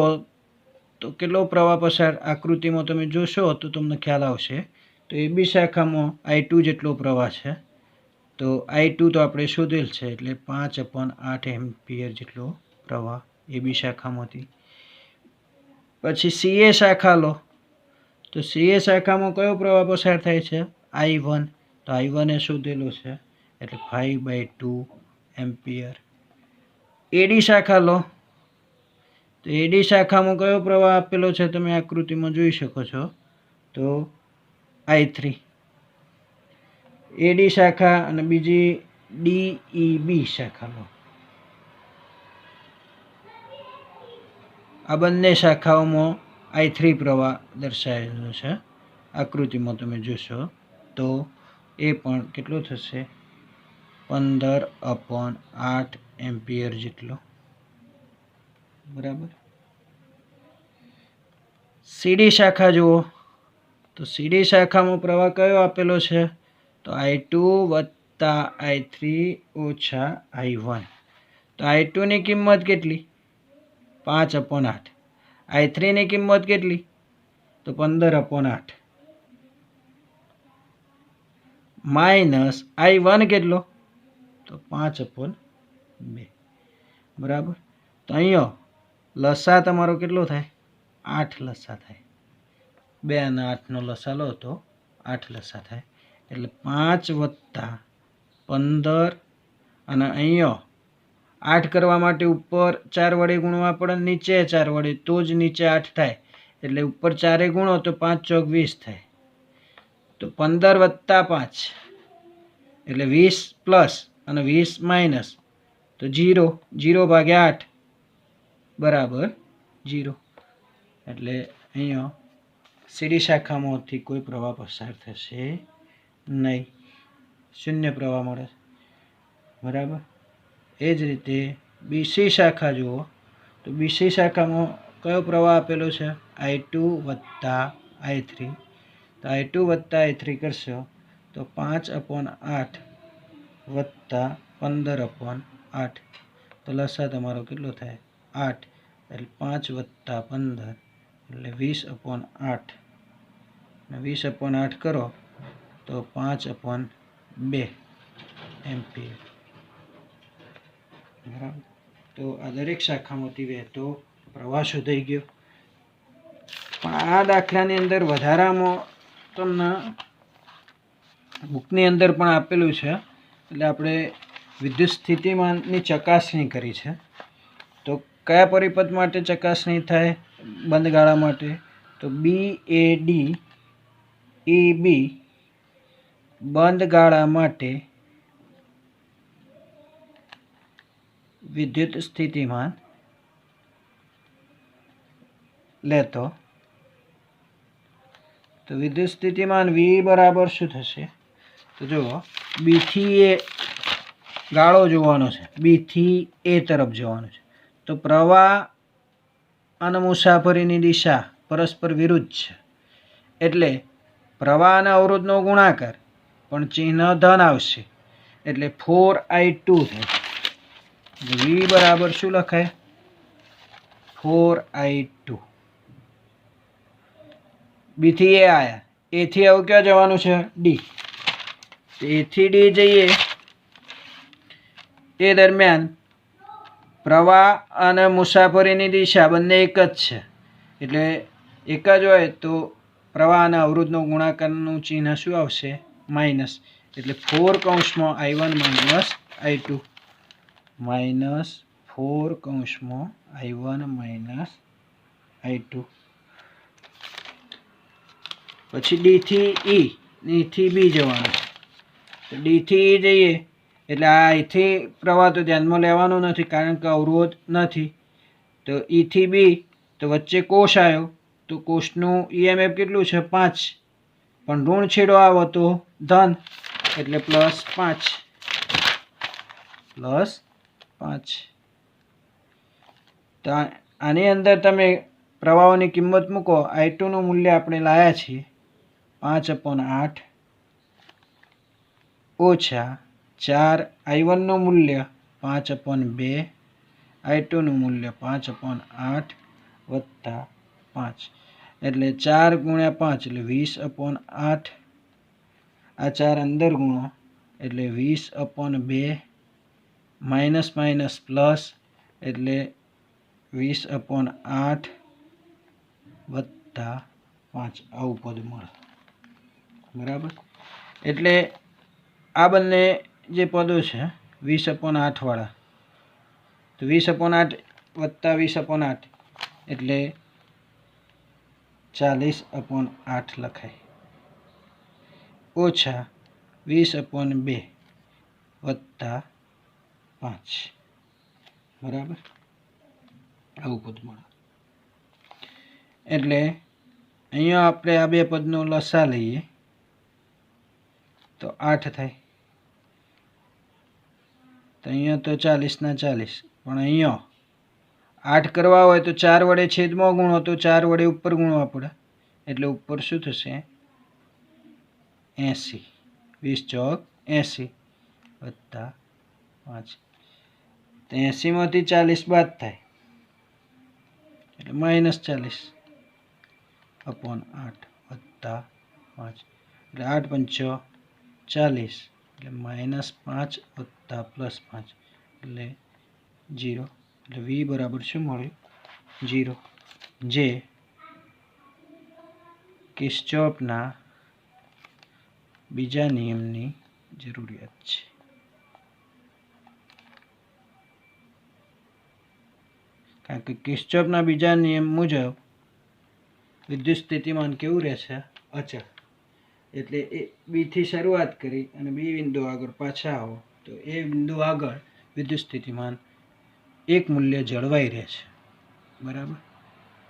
તો કેટલો પ્રવાહ પસાર, આકૃતિમાં તમે જોશો તો તમને ખ્યાલ આવશે. તો AB શાખામાં I2 જેટલો પ્રવાહ છે. તો I2 તો આપણે શોધેલ છે, એટલે 5/8 એમ્પિયર જેટલો પ્રવાહ AB શાખામાંથી. પછી CA શાખા લો તો CA શાખામાં કયો પ્રવાહ પસાર થાય છે? I1. તો I1 એ શોધેલો છે, એટલે 5/2 એમ્પિયર. AD શાખા લો તો AD શાખામાં કયો પ્રવાહ આપેલો છે તમે આકૃતિમાં જોઈ શકો છો, તો I3. AD શાખા અને બીજી DEB શાખા લો. આ બંને શાખાઓમાં I3 પ્રવાહ દર્શાવેલો છે. આકૃતિમાં તમે જોશો તો એ પણ કેટલો થશે? 15/8 એમ્પિયર જેટલો. બરાબર. CD શાખા જુઓ તો CD શાખામાં પ્રવાહ કયો આપેલો છે? તો I2 વત્તા I3 ઓછા I1. તો I2 ની કિંમત કેટલી? 5/8. I3 ની કિંમત કેટલી? તો 15/8 માઇનસ I1 કેટલો? તો 5/2. બરાબર. તો અહીંયા લસા તમારો કેટલો થાય? 8 લસા થાય. 2 અને 8નો લસા લો તો 8 લસા થાય. એટલે 5 વત્તા 15 અને અહીંયા 8 કરવા માટે ઉપર 4 વડે ગુણવા પડે, નીચે 4 વડે, તો જ નીચે 8 થાય. એટલે ઉપર 4 ગુણો તો 5 ચોક 20 થાય. તો 15 વત્તા 5 એટલે 20 પ્લસ અને 20 માઇનસ તો 0. 0/8 બરાબર 0. એટલે અહીંયા CD શાખામાંથી કોઈ પ્રવાહ પસાર થશે નહીં, શૂન્ય પ્રવાહ મળે. બરાબર. એ જ રીતે BC શાખા જુઓ તો BC શાખામાં કયો પ્રવાહ આપેલો છે? I2 વત્તા I3. તો I2 વત્તા I3 કરશો તો 5/8 વત્તા 15/8. તો લસા તમારો કેટલો થાય? 8. એટલે 5 વત્તા 15 એટલે 20/8. અને 20/8 કરો તો 5/2 એમ્પિયર. બરાબર. તો આ દરેક શાખામાંથી વહેતો પ્રવાહ શોધાઈ ગયો. પણ આ દાખલાની અંદર વધારામાં તમને બુકની અંદર પણ આપેલું છે, એટલે આપણે વિદ્યુત સ્થિતિમાનની ચકાસણી કરી છે. તો કયા પરિપથ માટે ચકાસણી થાય બંધ ગાળા માટે? તો BAD EB બંધ ગાળા માટે વિદ્યુત સ્થિતિમાન લેતો. તો વિદ્યુત સ્થિતિમાન V બરાબર શું થશે? તો જુઓ, B થી A ગાળો જોવાનો છે, B થી A તરફ જવાનો છે. તો પ્રવાહ અને મુસાફરીની દિશા પરસ્પર વિરુદ્ધ છે, એટલે પ્રવાહ અને અવરોધનો ગુણાકાર પણ ચિહ્ન ધન આવશે, એટલે 4I2 થાય. V બરાબર શું લખાય? 4I2. B થી A આયા, A થી હવે ક્યાં જવાનું છે? D. A થી D જઈએ એ દરમિયાન પ્રવાહ અને મુસાફરીની દિશા બંને એક જ છે, એટલે એક જ હોય તો પ્રવાહ અને અવરોધનો ગુણાકારનું ચિહ્ન શું આવશે? માઇનસ. એટલે 4 કૌંસમાં I1 માઇનસ I2 માઇનસ 4 કૌંસમાં I1 માઇનસ I2. પછી D થી E, D થી B જવાનું. તો D થી E જઈએ એટલે આ અહીંથી પ્રવાહ તો ધ્યાનમાં લેવાનો નથી, કારણ કે અવરોધ નથી. તો E થી B તો વચ્ચે કોષ આવ્યો, તો કોષનું EMF કેટલું છે? 5. પણ ઋણ છેડો આવો તો ધન, એટલે +5. +5. તો આની અંદર તમે પ્રવાહોની કિંમત મૂકો. I2 નું મૂલ્ય આપણે લાયા છીએ 5/8 ઓછા 4. I1 નું મૂલ્ય 5/2, I2 નું મૂલ્ય 5/8 વત્તા 5, એટલે 4 ગુણ્યા 5 એટલે 20/8. આ 4 અંદર ગુણો એટલે 20/2, માઇનસ માઇનસ પ્લસ એટલે 20/8 વત્તા 5, આવું પદ મળે. બરાબર? એટલે આ બંને જે પદો છે 20/8 વાળા, તો 20/8 વત્તા 20/8 એટલે 40/8 લખાય, ઓછા 20/2 વત્તા 5. બરાબર? આવું પદ મળે. એટલે અહીંયા આપણે આ બે પદનો લસા લઈએ તો 8 થાય. તો અહીંયા તો 40 ના 40, પણ અહીંયા 8 કરવા હોય તો 4 વડે છેદમાં ગુણો, તો 4 વડે ઉપર ગુણવા પડે, એટલે ઉપર શું થશે? 80. 20 ચોક 80 વત્તા 5. તો 80 માંથી 40 બાદ થાય એટલે -40/8 વત્તા 5, એટલે 8 × 40, એટલે -5 વત્તા +5 એટલે 0. એટલે V બરાબર શું મળ્યું? 0. જે કિર્ચોફના બીજા નિયમની જરૂરિયાત છે. કારણ કે કિર્ચોફના બીજા નિયમ મુજબ વિદ્યુત સ્થિતિમાન કેવું રહેશે? અચળ. એટલે એ B થી શરૂઆત કરી અને B બિંદુ આગળ પાછા આવો તો એ બિંદુ આગળ વિદ્યુત સ્થિતિમાન એક મૂલ્ય જળવાઈ રહે છે. બરાબર?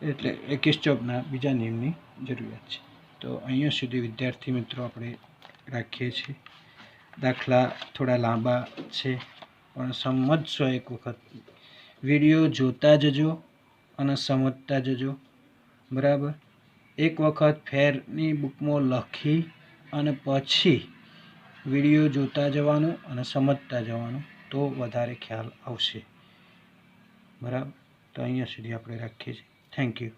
એટલે એ કિર્ચોફના બીજા નિયમની જરૂરિયાત છે. તો અહીંયા સુધી વિદ્યાર્થી મિત્રો આપણે રાખીએ છીએ. દાખલા થોડા લાંબા છે, પણ સમજશો એક વખત. વિડીયો જોતા જજો અને સમજતા જજો. બરાબર? એક વખત ફેરની બુકમાં લખી અને પછી વિડીયો જોતા જવાનું અને સમજતા જવાનું, તો વધારે ખ્યાલ આવશે. બરાબર? તો અહીંયા સુધી આપણે રાખીએ છીએ. Thank you.